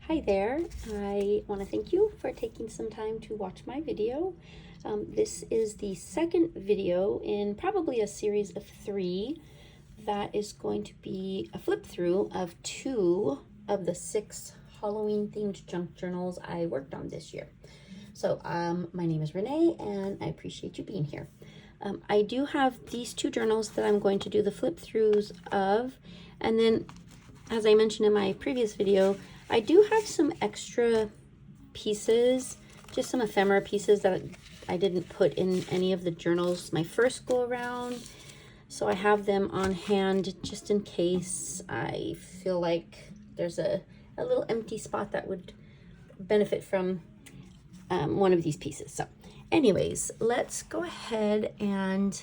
Hi there. I want to thank you for taking some time to watch my video. This is the second video in probably a series of 3 that is going to be a flip through of 2 of the 6 Halloween themed junk journals I worked on this year. So my name is Renee and I appreciate you being here. I do have these 2 journals that I'm going to do the flip throughs of, and then as I mentioned in my previous video, I do have some extra pieces, just some ephemera pieces that I didn't put in any of the journals my first go around. So I have them on hand just in case I feel like there's a little empty spot that would benefit from one of these pieces. So anyways, let's go ahead and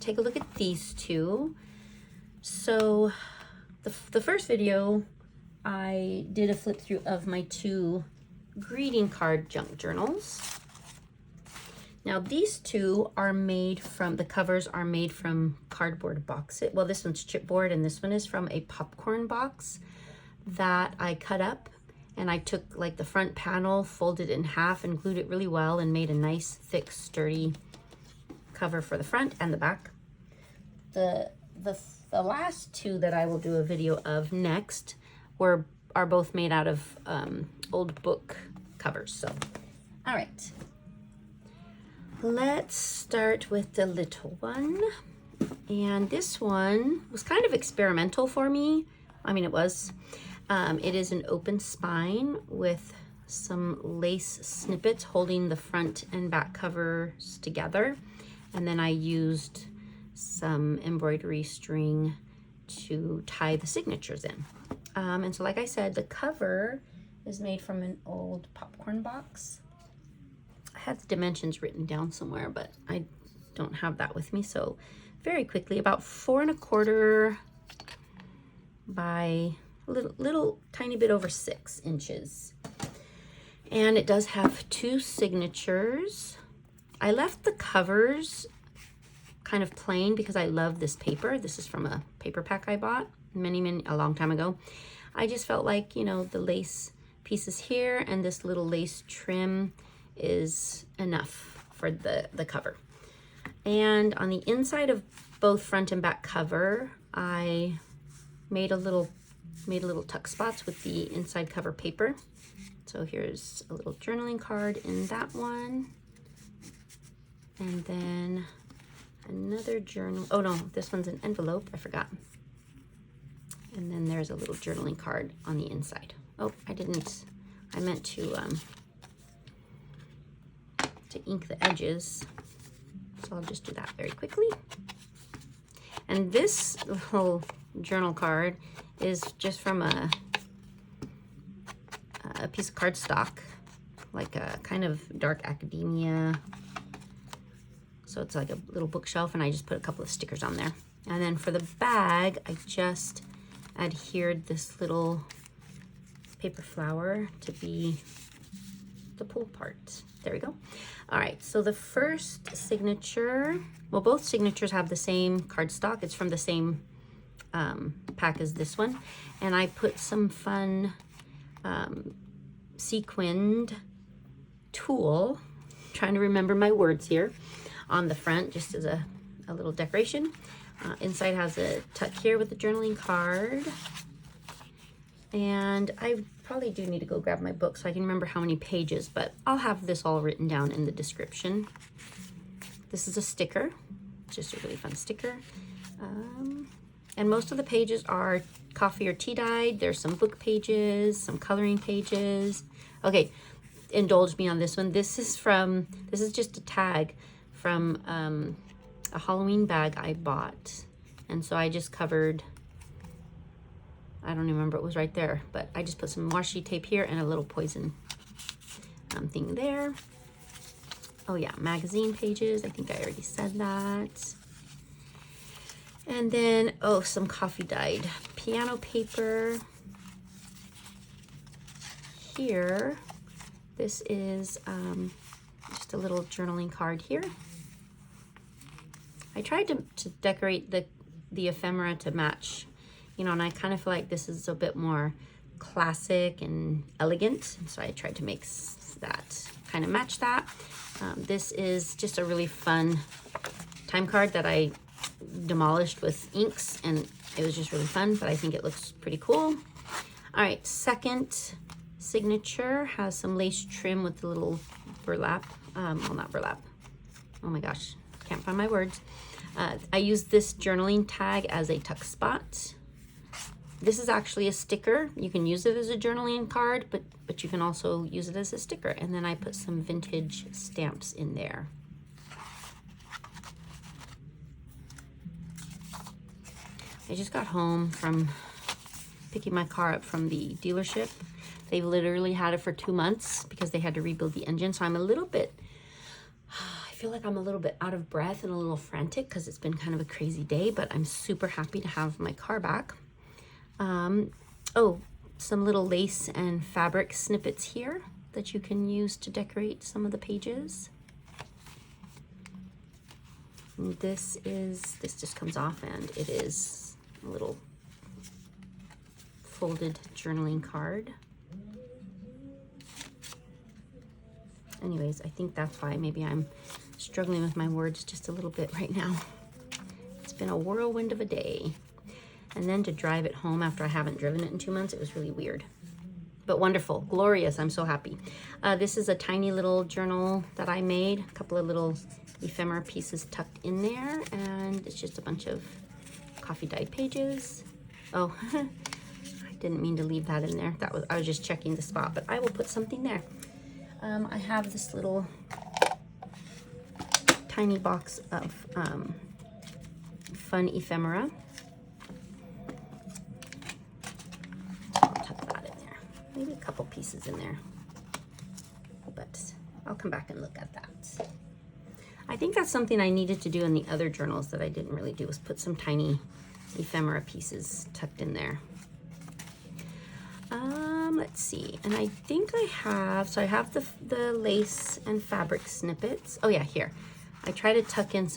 take a look at these 2. So the first video, I did a flip through of my 2 greeting card junk journals. Now these 2 are made from, the covers are made from cardboard boxes. Well, this one's chipboard and this one is from a popcorn box that I cut up, and I took like the front panel, folded it in half and glued it really well and made a nice thick sturdy cover for the front and the back. The last 2 that I will do a video of next are both made out of old book covers. So, all right, let's start with the little one. And this one was kind of experimental for me. I mean, it was. It is an open spine with some lace snippets holding the front and back covers together. And then I used some embroidery string to tie the signatures in. And so like I said, the cover is made from an old popcorn box. I had the dimensions written down somewhere, but I don't have that with me. So very quickly, about 4 1/4 by a little tiny bit over 6 inches. And it does have 2 signatures. I left the covers kind of plain because I love this paper. This is from a paper pack I bought a long time ago. I just felt like, you know, the lace pieces here and this little lace trim is enough for the cover. And on the inside of both front and back cover, I made a little tuck spots with the inside cover paper. So here's a little journaling card in that one. And then another journal. Oh no, this one's an envelope, I forgot. And then there's a little journaling card on the inside. Oh, I meant to ink the edges. So I'll just do that very quickly. And this little journal card is just from a piece of cardstock, like a kind of dark academia. So it's like a little bookshelf, and I just put a couple of stickers on there. And then for the bag, I just adhered this little paper flower to be the pull part. There we go. All right, so the first signature, well, both signatures have the same cardstock. It's from the same pack as this one. And I put some fun sequined tulle, trying to remember my words here, on the front just as a little decoration. Inside has a tuck here with the journaling card. And I probably do need to go grab my book so I can remember how many pages, but I'll have this all written down in the description. This is a sticker, just a really fun sticker. And most of the pages are coffee or tea dyed. There's some book pages, some coloring pages. Okay, indulge me on this one. This is just a tag from a Halloween bag I bought. And so I just covered, I don't remember, it was right there, but I just put some washi tape here and a little poison thing there. Oh yeah, magazine pages. I think I already said that. And then, oh, some coffee dyed piano paper. Here, this is just a little journaling card here. I tried to decorate the ephemera to match, you know, and I kind of feel like this is a bit more classic and elegant. And so I tried to make that kind of match that. This is just a really fun time card that I demolished with inks, and it was just really fun, but I think it looks pretty cool. All right, second signature has some lace trim with a little burlap. Well, not burlap. Oh my gosh, can't find my words. I used this journaling tag as a tuck spot. This is actually a sticker. You can use it as a journaling card, but you can also use it as a sticker. And then I put some vintage stamps in there. I just got home from picking my car up from the dealership. They literally had it for 2 months because they had to rebuild the engine. So I'm a little bit, I feel like I'm a little bit out of breath and a little frantic because it's been kind of a crazy day, but I'm super happy to have my car back. Oh, some little lace and fabric snippets here that you can use to decorate some of the pages. And this just comes off, and it is a little folded journaling card. Anyways, I think that's why maybe I'm struggling with my words just a little bit right now. It's been a whirlwind of a day. And then to drive it home after I haven't driven it in 2 months, it was really weird. But wonderful, glorious, I'm so happy. This is a tiny little journal that I made, a couple of little ephemera pieces tucked in there, and it's just a bunch of coffee dyed pages. Oh, I didn't mean to leave that in there. I was just checking the spot, but I will put something there. I have this little tiny box of fun ephemera. Maybe a couple pieces in there, but I'll come back and look at that. I think that's something I needed to do in the other journals that I didn't really do, was put some tiny ephemera pieces tucked in there. Let's see, and I think I have, so I have the lace and fabric snippets. Oh yeah, here. I try to tuck in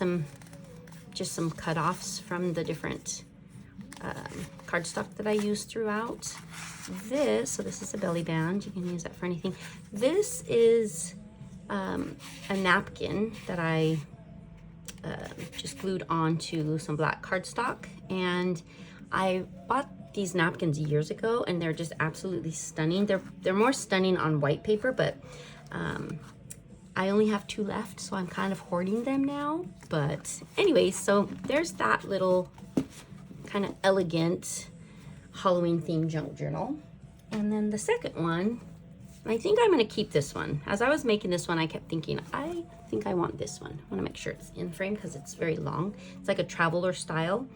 just some cut-offs from the different cardstock that I use throughout. So this is a belly band. You can use that for anything. This is a napkin that I just glued onto some black cardstock, and I bought these napkins years ago, and they're just absolutely stunning. They're more stunning on white paper, but I only have 2 left, so I'm kind of hoarding them now. But anyways, so there's that little kind of elegant Halloween themed junk journal. And then the second one, I think I'm going to keep this one. As I was making this one, I kept thinking, I think I want this one. I want to make sure it's in frame because it's very long. It's like a traveler style.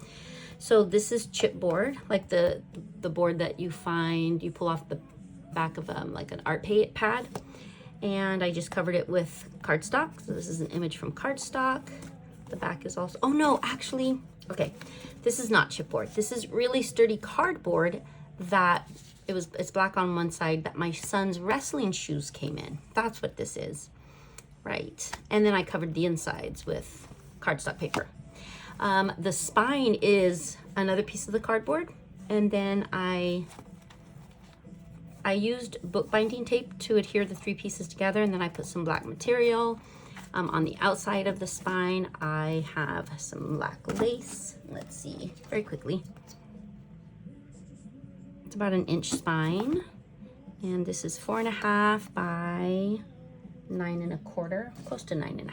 So this is chipboard, like the board that you pull off the back of like an art pad. And I just covered it with cardstock. So this is an image from cardstock. The back is also, oh no, actually, okay, this is not chipboard. This is really sturdy cardboard that it's black on one side that my son's wrestling shoes came in. That's what this is, right? And then I covered the insides with cardstock paper. The spine is another piece of the cardboard, and then I used bookbinding tape to adhere the 3 pieces together, and then I put some black material. On the outside of the spine, I have some black lace. Let's see, very quickly. It's about an inch spine, and this is 4.5 by 9.25, close to 9.5.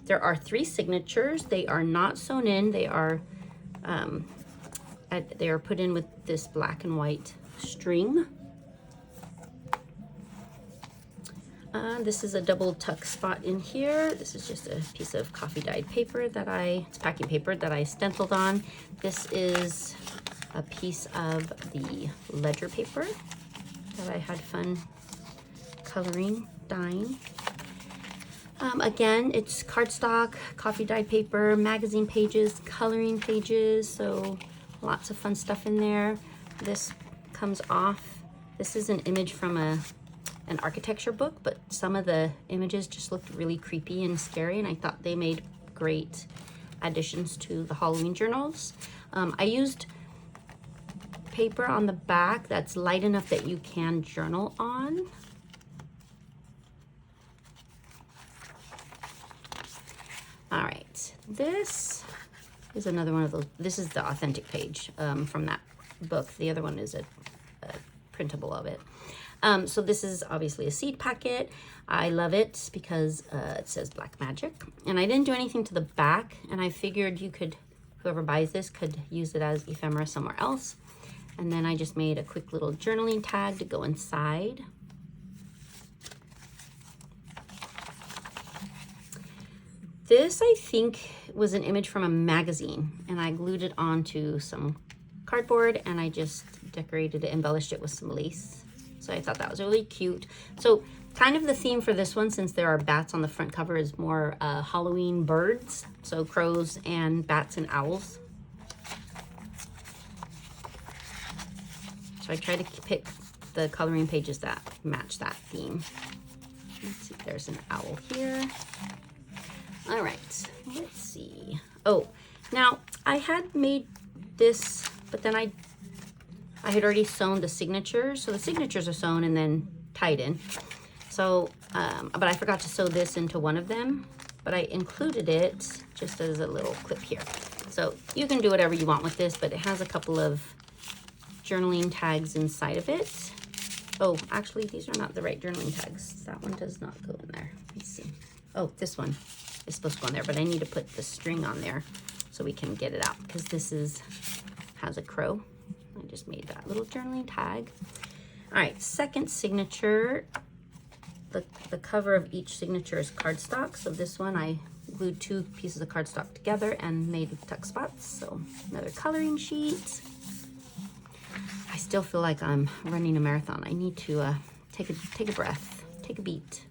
There are 3 signatures. They are not sewn in. They are put in with this black and white string. This is a double tuck spot in here. This is just a piece of coffee dyed paper it's packing paper that I stenciled on. This is a piece of the ledger paper that I had fun coloring, dyeing. Again, it's cardstock, coffee dyed paper, magazine pages, coloring pages, so lots of fun stuff in there. This comes off. This is an image from an architecture book, but some of the images just looked really creepy and scary, and I thought they made great additions to the Halloween journals. I used paper on the back that's light enough that you can journal on. All right, this is another one of those. This is the authentic page from that book. The other one is a printable of it. So this is obviously a seed packet. I love it because it says Black Magic. And I didn't do anything to the back, and I figured you could, whoever buys this could use it as ephemera somewhere else. And then I just made a quick little journaling tag to go inside. This, I think, was an image from a magazine, and I glued it onto some cardboard, and I just decorated it, embellished it with some lace. So I thought that was really cute. So kind of the theme for this one, since there are bats on the front cover, is more Halloween birds. So crows and bats and owls. So I try to pick the coloring pages that match that theme. Let's see, there's an owl here. All right, let's see. Oh, now I had made this, but then I had already sewn the signatures. So the signatures are sewn and then tied in. So, but I forgot to sew this into one of them, but I included it just as a little clip here. So you can do whatever you want with this, but it has a couple of journaling tags inside of it. Oh, actually, these are not the right journaling tags. That one does not go in there. Let's see. Oh, this one is supposed to go in there, but I need to put the string on there so we can get it out, because this has a crow. I just made that little journaling tag. All right, second signature. The cover of each signature is cardstock. So this one I glued 2 pieces of cardstock together and made tuck spots. So another coloring sheet. I still feel like I'm running a marathon. I need to take a breath, take a beat.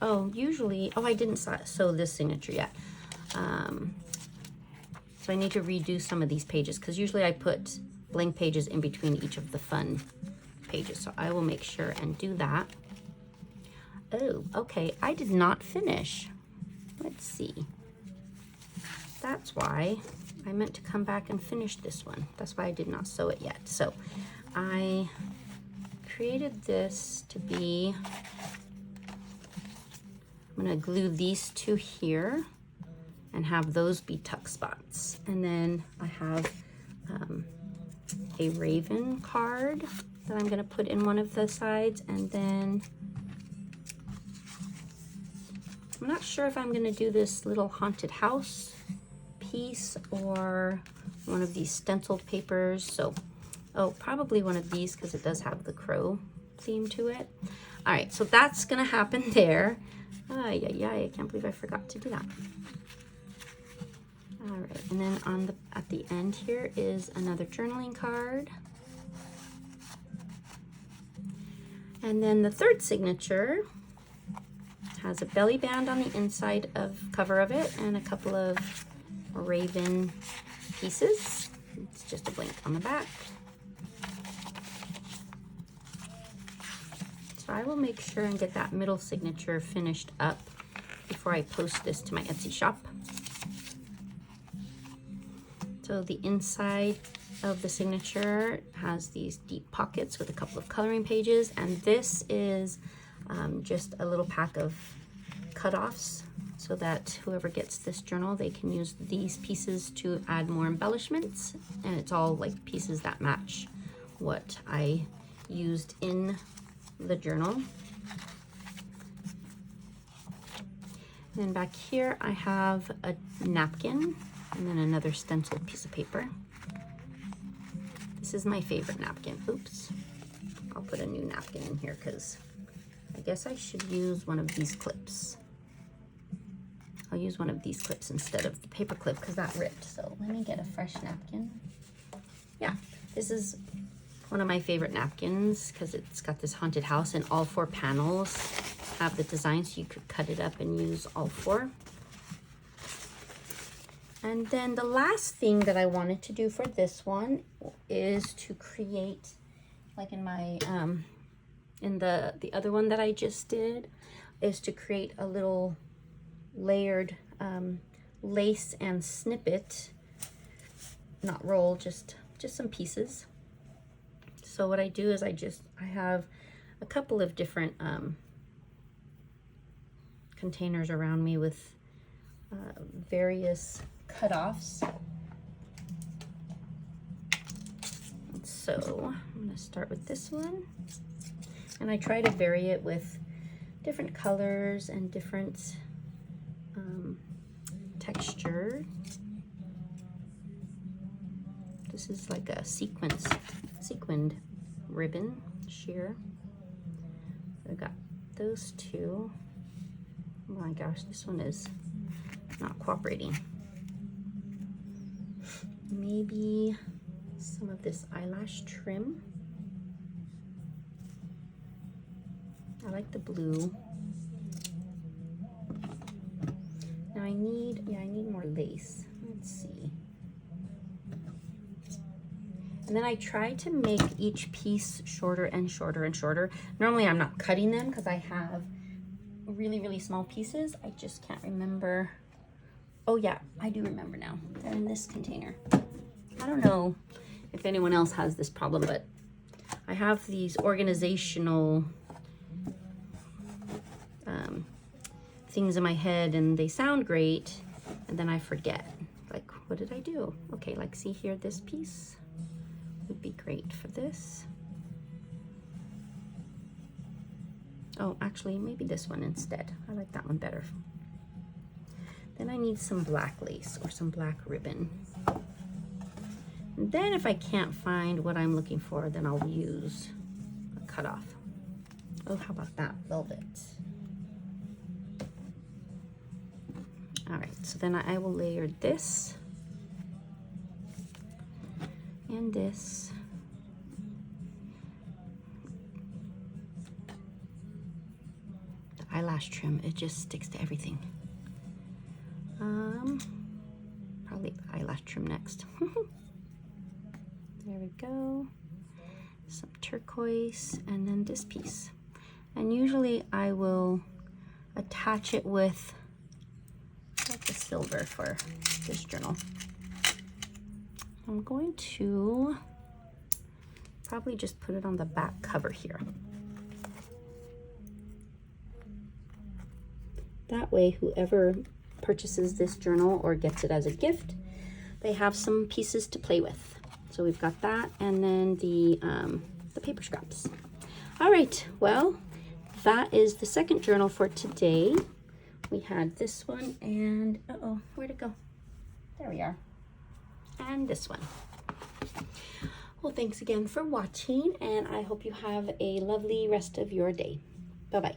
Oh, usually, oh, I didn't sew this signature yet. So I need to redo some of these pages, because usually I put blank pages in between each of the fun pages. So I will make sure and do that. Oh, okay, I did not finish. Let's see. That's why I meant to come back and finish this one. That's why I did not sew it yet. So I created this to be, I'm gonna glue these 2 here and have those be tuck spots. And then I have a raven card that I'm gonna put in one of the sides, and then I'm not sure if I'm gonna do this little haunted house piece or one of these stenciled papers. So, oh, probably one of these, because it does have the crow theme to it. All right, so that's gonna happen there. Yeah, I can't believe I forgot to do that. All right, and then at the end here is another journaling card. And then the third signature has a belly band on the inside of cover of it and a couple of raven pieces. It's just a blank on the back. So I will make sure and get that middle signature finished up before I post this to my Etsy shop. So the inside of the signature has these deep pockets with a couple of coloring pages, and this is just a little pack of cutoffs so that whoever gets this journal, they can use these pieces to add more embellishments, and it's all like pieces that match what I used in the journal. And then back here I have a napkin and then another stenciled piece of paper. This is my favorite napkin. Oops, I'll put a new napkin in here because I guess I should use one of these clips. I'll use one of these clips instead of the paper clip because that ripped. So let me get a fresh napkin. Yeah, this is one of my favorite napkins because it's got this haunted house, and all 4 panels have the design, so you could cut it up and use all 4. And then the last thing that I wanted to do for this one is to create, like in my in the other one that I just did, is to create a little layered lace and snippet, not roll, just some pieces. So what I do is I have a couple of different containers around me with various cutoffs. So I'm going to start with this one, and I try to vary it with different colors and different texture. This is like a sequined ribbon sheer. I got those two. Oh my gosh, this one is not cooperating. Maybe some of this eyelash trim. I like the blue. Now I need more lace. Let's see. And then I try to make each piece shorter and shorter and shorter. Normally I'm not cutting them because I have really, really small pieces. I just can't remember. Oh yeah, I do remember now. They're in this container. I don't know if anyone else has this problem, but I have these organizational things in my head, and they sound great, and then I forget. Like, what did I do? Okay, like see here, this piece would be great for this. Oh, actually, maybe this one instead. I like that one better. Then I need some black lace or some black ribbon. And then if I can't find what I'm looking for, then I'll use a cutoff. Oh, how about that? Velvet. All right, so then I will layer this and this. The eyelash trim, it just sticks to everything. Probably the eyelash trim next. There we go. Some turquoise, and then this piece. And usually I will attach it with like the silver for this journal. I'm going to probably just put it on the back cover here. That way, whoever purchases this journal or gets it as a gift, they have some pieces to play with. So we've got that, and then the paper scraps. All right, well, that is the second journal for today. We had this one, and uh-oh, where'd it go? There we are. And this one. Well, thanks again for watching, and I hope you have a lovely rest of your day. Bye-bye.